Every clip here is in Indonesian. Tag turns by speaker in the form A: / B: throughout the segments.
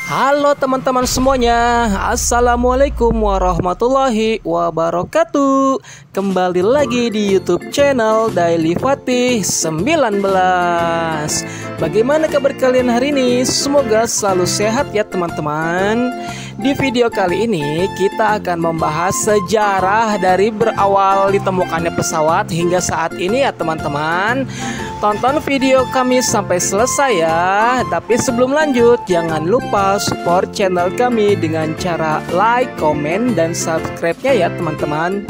A: Halo teman-teman semuanya, Assalamualaikum warahmatullahi wabarakatuh. Kembali lagi di YouTube channel Daily Fatih 19. Bagaimana kabar kalian hari ini? Semoga selalu sehat ya teman-teman. Di video kali ini kita akan membahas sejarah dari berawal ditemukannya pesawat hingga saat ini ya teman-teman. Tonton video kami sampai selesai ya. Tapi sebelum lanjut, jangan lupa support channel kami dengan cara like, komen, dan subscribe-nya ya teman-teman.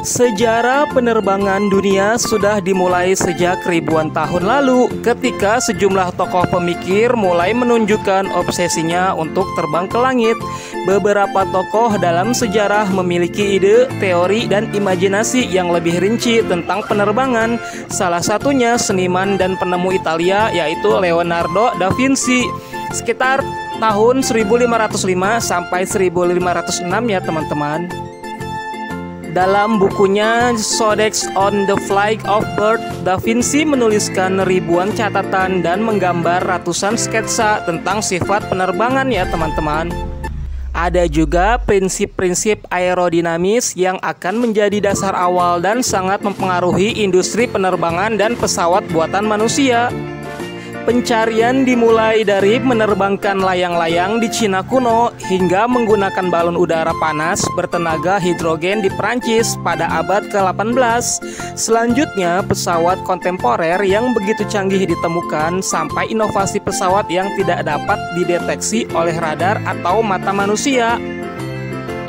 A: Sejarah penerbangan dunia sudah dimulai sejak ribuan tahun lalu ketika sejumlah tokoh pemikir mulai menunjukkan obsesinya untuk terbang ke langit. Beberapa tokoh dalam sejarah memiliki ide, teori, dan imajinasi yang lebih rinci tentang penerbangan. Salah satunya seniman dan penemu Italia yaitu Leonardo da Vinci. Sekitar tahun 1505 sampai 1506 ya teman-teman. Dalam bukunya Codex on the Flight of Birds, Da Vinci menuliskan ribuan catatan dan menggambar ratusan sketsa tentang sifat penerbangan ya teman-teman. Ada juga prinsip-prinsip aerodinamis yang akan menjadi dasar awal dan sangat mempengaruhi industri penerbangan dan pesawat buatan manusia. Pencarian dimulai dari menerbangkan layang-layang di Cina kuno hingga menggunakan balon udara panas bertenaga hidrogen di Prancis pada abad ke-18. Selanjutnya, pesawat kontemporer yang begitu canggih ditemukan sampai inovasi pesawat yang tidak dapat dideteksi oleh radar atau mata manusia.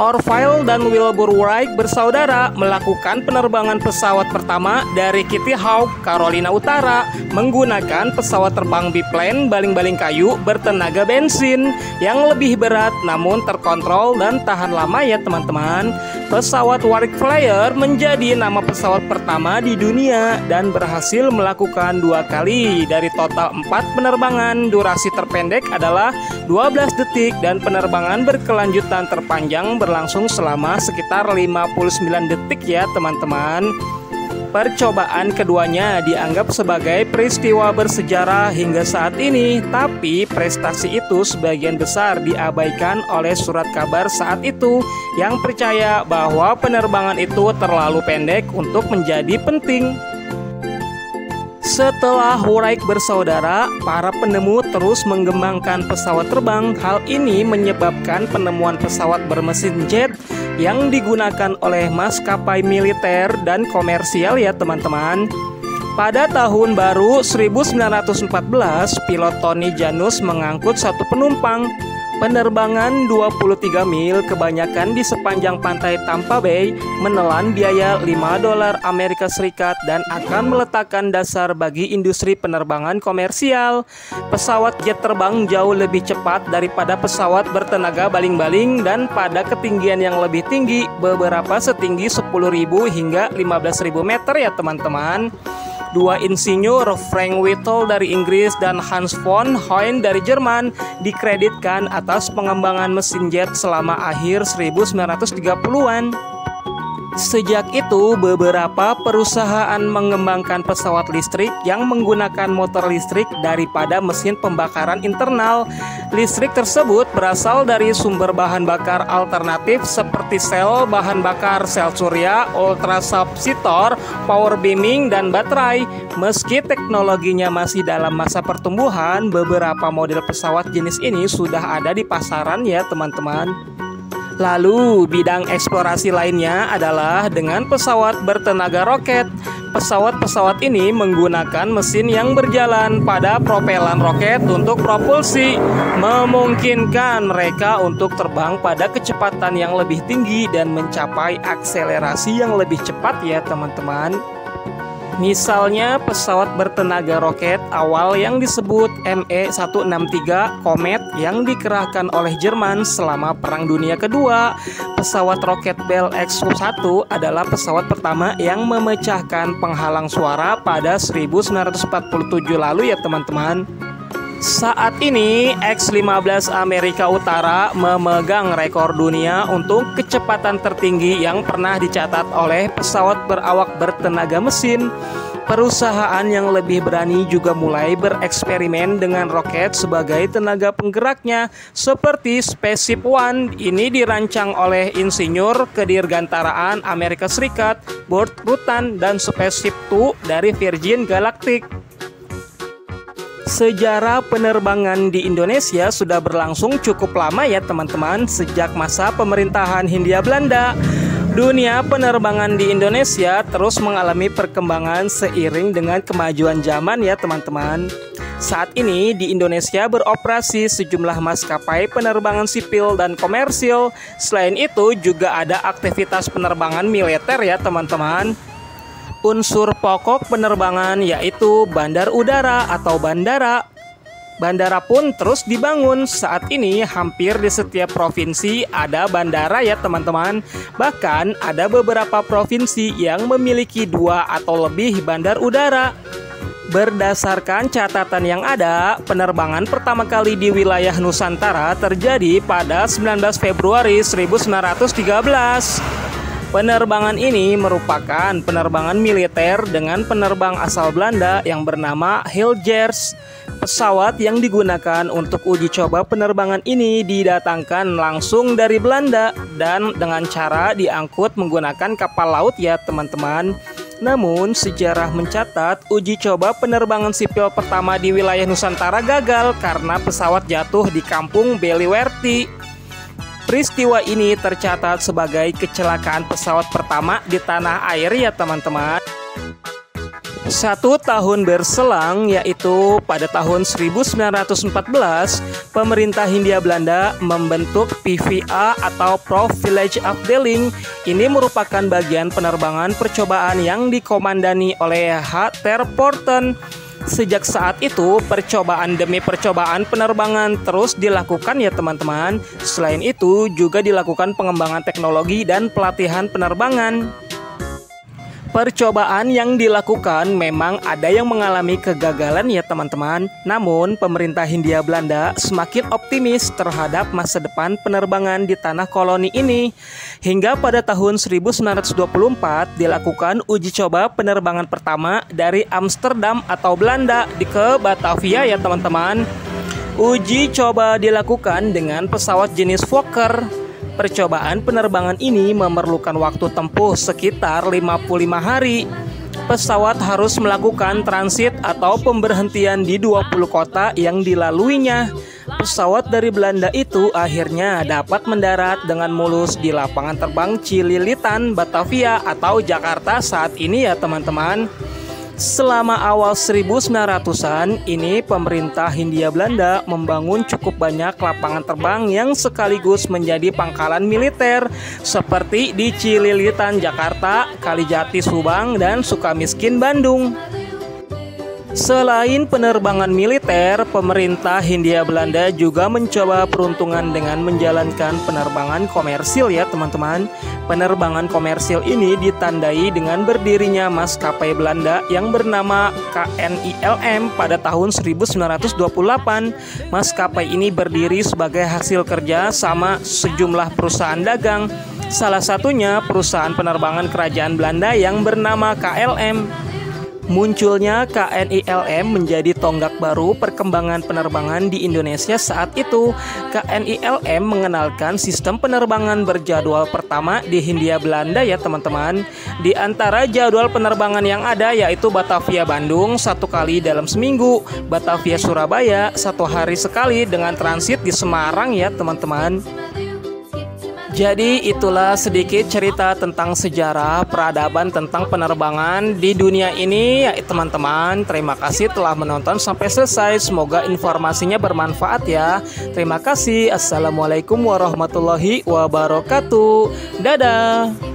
A: Orville dan Wilbur Wright bersaudara melakukan penerbangan pesawat pertama dari Kitty Hawk, Carolina Utara, menggunakan pesawat terbang biplane baling-baling kayu bertenaga bensin yang lebih berat namun terkontrol dan tahan lama ya teman-teman. Pesawat Warwick Flyer menjadi nama pesawat pertama di dunia dan berhasil melakukan 2 kali dari total 4 penerbangan. Durasi terpendek adalah 12 detik dan penerbangan berkelanjutan terpanjang berlangsung selama sekitar 59 detik ya teman-teman. Percobaan keduanya dianggap sebagai peristiwa bersejarah hingga saat ini, tapi prestasi itu sebagian besar diabaikan oleh surat kabar saat itu yang percaya bahwa penerbangan itu terlalu pendek untuk menjadi penting. Setelah Wright bersaudara, para penemu terus mengembangkan pesawat terbang. Hal ini menyebabkan penemuan pesawat bermesin jet yang digunakan oleh maskapai militer dan komersial ya teman-teman. Pada tahun baru 1914, pilot Tony Janus mengangkut 1 penumpang. Penerbangan 23 mil kebanyakan di sepanjang pantai Tampa Bay menelan biaya $5 Amerika Serikat dan akan meletakkan dasar bagi industri penerbangan komersial. Pesawat jet terbang jauh lebih cepat daripada pesawat bertenaga baling-baling dan pada ketinggian yang lebih tinggi, beberapa setinggi 10.000 hingga 15.000 meter ya teman-teman. 2 insinyur, Frank Whittle dari Inggris dan Hans von Hoyn dari Jerman, dikreditkan atas pengembangan mesin jet selama akhir 1930-an. Sejak itu, beberapa perusahaan mengembangkan pesawat listrik yang menggunakan motor listrik daripada mesin pembakaran internal. Listrik tersebut berasal dari sumber bahan bakar alternatif seperti sel bahan bakar sel surya, ultrasubsitor, power beaming, dan baterai. Meski teknologinya masih dalam masa pertumbuhan, beberapa model pesawat jenis ini sudah ada di pasaran ya teman-teman. Lalu, bidang eksplorasi lainnya adalah dengan pesawat bertenaga roket. Pesawat-pesawat ini menggunakan mesin yang berjalan pada propelan roket untuk propulsi, memungkinkan mereka untuk terbang pada kecepatan yang lebih tinggi dan mencapai akselerasi yang lebih cepat ya teman-teman. Misalnya pesawat bertenaga roket awal yang disebut Me-163 Comet yang dikerahkan oleh Jerman selama Perang Dunia Kedua. Pesawat roket Bell X-1 adalah pesawat pertama yang memecahkan penghalang suara pada 1947 lalu ya teman-teman. Saat ini X-15 Amerika Utara memegang rekor dunia untuk kecepatan tertinggi yang pernah dicatat oleh pesawat berawak bertenaga mesin. Perusahaan yang lebih berani juga mulai bereksperimen dengan roket sebagai tenaga penggeraknya, seperti Spaceship One. Ini dirancang oleh insinyur kedirgantaraan Amerika Serikat, Burt Rutan, dan Spaceship Two dari Virgin Galactic. Sejarah penerbangan di Indonesia sudah berlangsung cukup lama ya teman-teman, sejak masa pemerintahan Hindia Belanda. Dunia penerbangan di Indonesia terus mengalami perkembangan seiring dengan kemajuan zaman ya teman-teman. Saat ini di Indonesia beroperasi sejumlah maskapai penerbangan sipil dan komersil. Selain itu juga ada aktivitas penerbangan militer ya teman-teman. Unsur pokok penerbangan yaitu bandar udara atau bandara. Bandara pun terus dibangun. Saat ini hampir di setiap provinsi ada bandara ya teman-teman. Bahkan ada beberapa provinsi yang memiliki 2 atau lebih bandar udara. Berdasarkan catatan yang ada, penerbangan pertama kali di wilayah Nusantara terjadi pada 19 Februari 1913. Penerbangan ini merupakan penerbangan militer dengan penerbang asal Belanda yang bernama Hilgers. Pesawat yang digunakan untuk uji coba penerbangan ini didatangkan langsung dari Belanda dan dengan cara diangkut menggunakan kapal laut ya teman-teman. Namun sejarah mencatat uji coba penerbangan sipil pertama di wilayah Nusantara gagal karena pesawat jatuh di kampung Beliwerti. Peristiwa ini tercatat sebagai kecelakaan pesawat pertama di tanah air ya teman-teman. 1 tahun berselang, yaitu pada tahun 1914, pemerintah Hindia Belanda membentuk PVA atau Privilege Afdeling. Ini merupakan bagian penerbangan percobaan yang dikomandani oleh H. Ter Poorten. Sejak saat itu, percobaan demi percobaan penerbangan terus dilakukan ya teman-teman. Selain itu, juga dilakukan pengembangan teknologi dan pelatihan penerbangan. Percobaan yang dilakukan memang ada yang mengalami kegagalan ya teman-teman. Namun pemerintah Hindia Belanda semakin optimis terhadap masa depan penerbangan di tanah koloni ini. Hingga pada tahun 1924 dilakukan uji coba penerbangan pertama dari Amsterdam atau Belanda ke Batavia ya teman-teman. Uji coba dilakukan dengan pesawat jenis Fokker. Percobaan penerbangan ini memerlukan waktu tempuh sekitar 55 hari. Pesawat harus melakukan transit atau pemberhentian di 20 kota yang dilaluinya. Pesawat dari Belanda itu akhirnya dapat mendarat dengan mulus di lapangan terbang Cililitan, Batavia atau Jakarta saat ini ya teman-teman. Selama awal 1900-an ini pemerintah Hindia Belanda membangun cukup banyak lapangan terbang yang sekaligus menjadi pangkalan militer seperti di Cililitan Jakarta, Kalijati Subang, dan Sukamiskin Bandung. Selain penerbangan militer, pemerintah Hindia Belanda juga mencoba peruntungan dengan menjalankan penerbangan komersil ya teman-teman. Penerbangan komersil ini ditandai dengan berdirinya maskapai Belanda yang bernama KNILM pada tahun 1928. Maskapai ini berdiri sebagai hasil kerja sama sejumlah perusahaan dagang. Salah satunya perusahaan penerbangan kerajaan Belanda yang bernama KLM. Munculnya KNILM menjadi tonggak baru perkembangan penerbangan di Indonesia saat itu. KNILM mengenalkan sistem penerbangan berjadwal pertama di Hindia Belanda ya teman-teman. Di antara jadwal penerbangan yang ada yaitu Batavia Bandung 1 kali dalam seminggu, Batavia Surabaya 1 hari sekali dengan transit di Semarang ya teman-teman. Jadi itulah sedikit cerita tentang sejarah peradaban tentang penerbangan di dunia ini ya teman-teman. Terima kasih telah menonton sampai selesai. Semoga informasinya bermanfaat ya. Terima kasih. Assalamualaikum warahmatullahi wabarakatuh. Dadah.